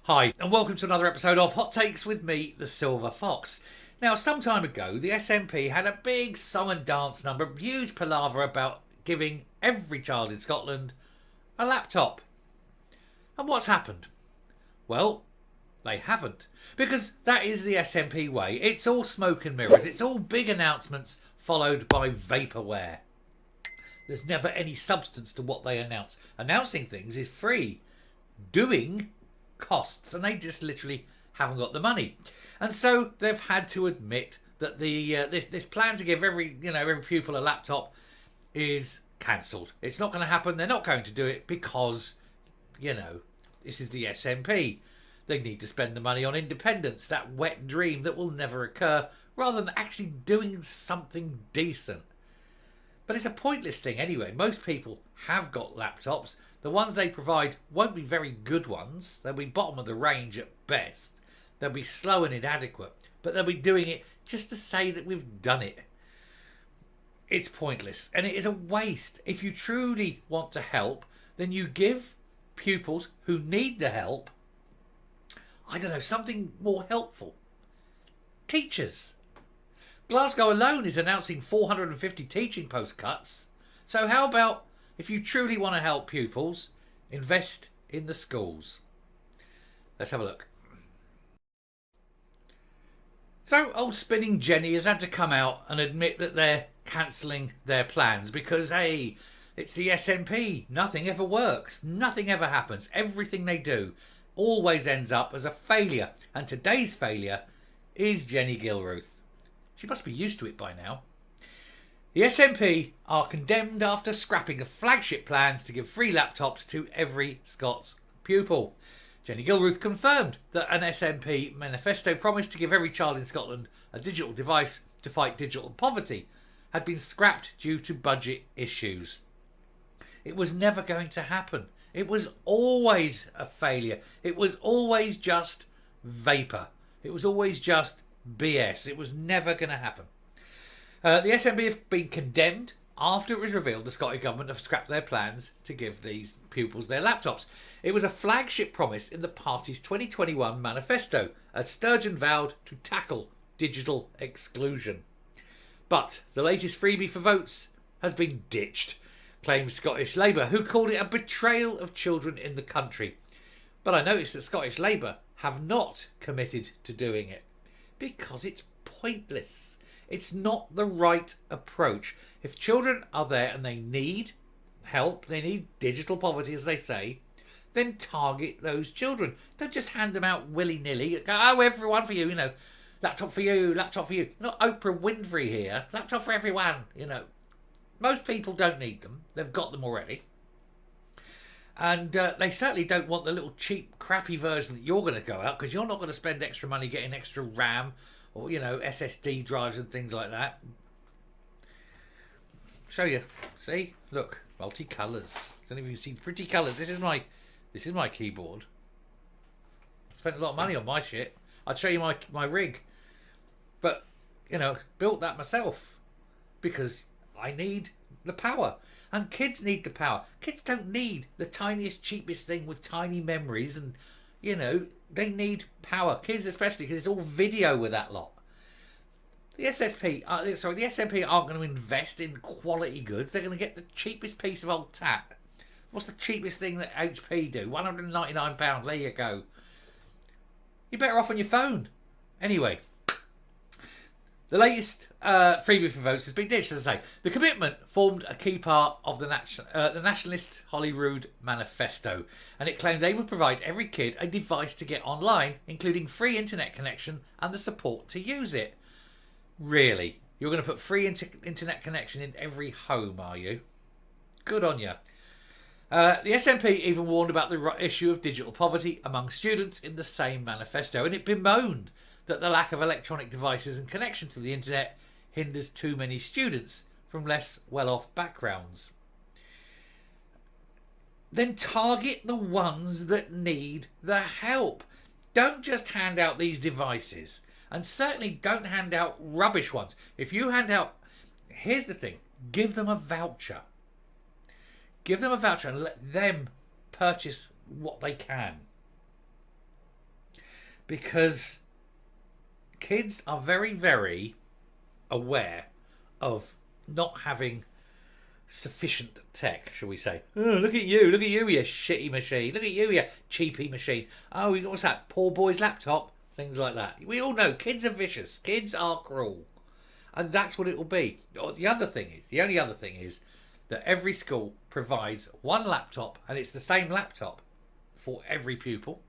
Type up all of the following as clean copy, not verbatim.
Hi, and welcome to another episode of Hot Takes with me, the Silver Fox. Now, some time ago, the SNP had a big song and dance number, huge palaver about giving every child in Scotland a laptop. And what's happened? Well, they haven't. Because that is the SNP way. It's all smoke and mirrors. It's all big announcements followed by vaporware. There's never any substance to what they announce. Announcing things is free. Doing costs, and they just literally haven't got the money. And so they've had to admit that the this plan to give every pupil a laptop is cancelled. It's not going to happen. They're not going to do it because this is the SNP. They need to spend the money on independence, that wet dream that will never occur, rather than actually doing something decent. But it's a pointless thing anyway. Most people have got laptops. The ones they provide won't be very good ones. They'll be bottom of the range at best. They'll be slow and inadequate. But they'll be doing it just to say that we've done it. It's pointless. And it is a waste. If you truly want to help, then you give pupils who need the help, something more helpful. Teachers. Glasgow alone is announcing 450 teaching post cuts. So how about, if you truly want to help pupils, invest in the schools? Let's have a look. So old Spinning Jenny has had to come out and admit that they're cancelling their plans because, hey, it's the SNP. Nothing ever works. Nothing ever happens. Everything they do always ends up as a failure. And today's failure is Jenny Gilruth. She must be used to it by now. The SNP are condemned after scrapping the flagship plans to give free laptops to every Scots pupil. Jenny Gilruth confirmed that an SNP manifesto promised to give every child in Scotland a digital device to fight digital poverty had been scrapped due to budget issues. It was never going to happen. It was always a failure. It was always just vapour. It was always just BS. It was never going to happen. The SNP have been condemned after it was revealed the Scottish Government have scrapped their plans to give these pupils their laptops. It was a flagship promise in the party's 2021 manifesto, as Sturgeon vowed to tackle digital exclusion. But the latest freebie for votes has been ditched, claims Scottish Labour, who called it a betrayal of children in the country. But I noticed that Scottish Labour have not committed to doing it because it's pointless. It's not the right approach. If children are there and they need help, they need digital poverty, as they say, then target those children. Don't just hand them out willy-nilly. Go, oh, everyone for you, laptop for you, laptop for you. Not Oprah Winfrey here. Laptop for everyone, Most people don't need them. They've got them already. And they certainly don't want the little cheap, crappy version that you're going to go out, because you're not going to spend extra money getting extra RAM or, SSD drives and things like that. Show you. See? Look. Multicolours. Don't even see pretty colours. This is my keyboard. Spent a lot of money on my shit. I'd show you my rig. But, built that myself. Because I need the power. And kids need the power. Kids don't need the tiniest, cheapest thing with tiny memories. And, they need power. Kids especially, because it's all video with that lot. The SNP aren't going to invest in quality goods. They're going to get the cheapest piece of old tat. What's the cheapest thing that HP do? £199. There you go. You're better off on your phone. Anyway. The latest freebie for votes has been ditched, as I say. The commitment formed a key part of the Nationalist Holyrood Manifesto, and it claimed they would provide every kid a device to get online, including free internet connection and the support to use it. Really? You're going to put free internet connection in every home, are you? Good on you. The SNP even warned about the issue of digital poverty among students in the same manifesto, and it bemoaned that the lack of electronic devices and connection to the internet hinders too many students from less well-off backgrounds. Then target the ones that need the help. Don't just hand out these devices, and certainly don't hand out rubbish ones. If you hand out, here's the thing, give them a voucher. Give them a voucher and let them purchase what they can. because kids are very, very aware of not having sufficient tech, shall we say. Oh, look at you, you shitty machine. Look at you cheapy machine. Oh, what's that? Poor boy's laptop. Things like that. We all know kids are vicious. Kids are cruel. And that's what it will be. The only other thing is that every school provides one laptop, and it's the same laptop for every pupil.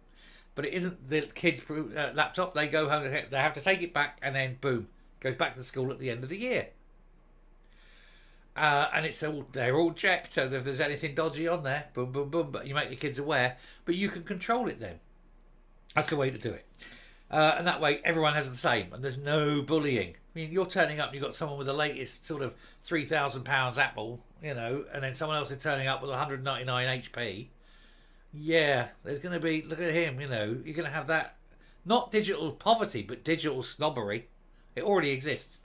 But it isn't the kids' laptop. They go home, they have to take it back, and then boom, goes back to school at the end of the year. And they're all checked, so if there's anything dodgy on there, boom, boom, boom. But you make the kids aware, but you can control it then. That's the way to do it. And that way everyone has the same, and there's no bullying. I mean, you're turning up and you've got someone with the latest sort of £3,000 Apple, and then someone else is turning up with 199 HP. Yeah, there's going to be, look at him, you're going to have that, not digital poverty, but digital snobbery. It already exists.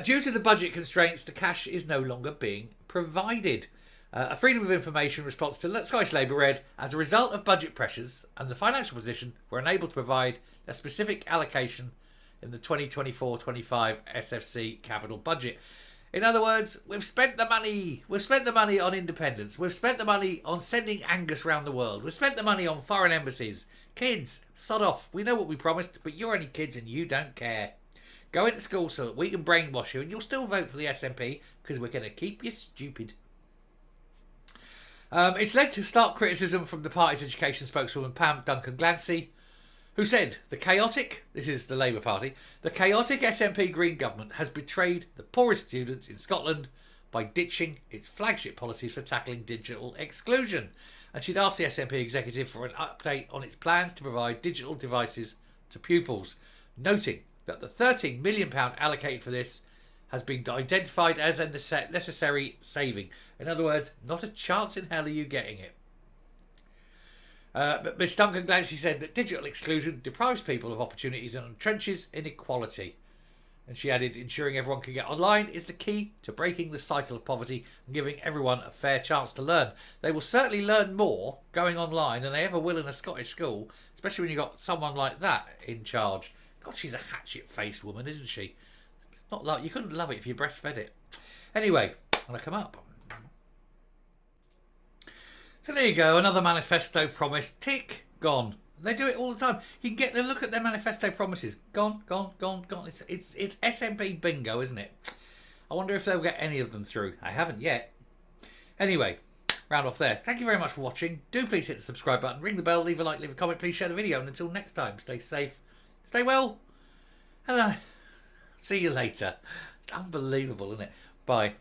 Due to the budget constraints, the cash is no longer being provided. A Freedom of Information response to Scottish Labour read, as a result of budget pressures and the financial position, we're unable to provide a specific allocation in the 2024-25 SFC capital budget. In other words, we've spent the money. We've spent the money on independence. We've spent the money on sending Angus round the world. We've spent the money on foreign embassies. Kids, sod off. We know what we promised, but you're only kids and you don't care. Go into school so that we can brainwash you and you'll still vote for the SNP because we're going to keep you stupid. It's led to stark criticism from the party's education spokeswoman Pam Duncan-Glancy, who said this is the Labour Party, the chaotic SNP Green government has betrayed the poorest students in Scotland by ditching its flagship policies for tackling digital exclusion. And she'd asked the SNP executive for an update on its plans to provide digital devices to pupils, noting that the £13 million allocated for this has been identified as a necessary saving. In other words, not a chance in hell are you getting it. But Ms Duncan-Glancy said that digital exclusion deprives people of opportunities and entrenches inequality. And she added, ensuring everyone can get online is the key to breaking the cycle of poverty and giving everyone a fair chance to learn. They will certainly learn more going online than they ever will in a Scottish school, especially when you've got someone like that in charge. God, she's a hatchet-faced woman, isn't she? Not like you couldn't love it if you breastfed it. Anyway, when I come up. So there you go, another manifesto promise. Tick, gone. They do it all the time. You can get a look at their manifesto promises. Gone, gone, gone, gone. It's SNP bingo, isn't it? I wonder if they'll get any of them through. I haven't yet. Anyway, round off there. Thank you very much for watching. Do please hit the subscribe button, ring the bell, leave a like, leave a comment. Please share the video. And until next time, stay safe, stay well. Hello. See you later. It's unbelievable, isn't it? Bye.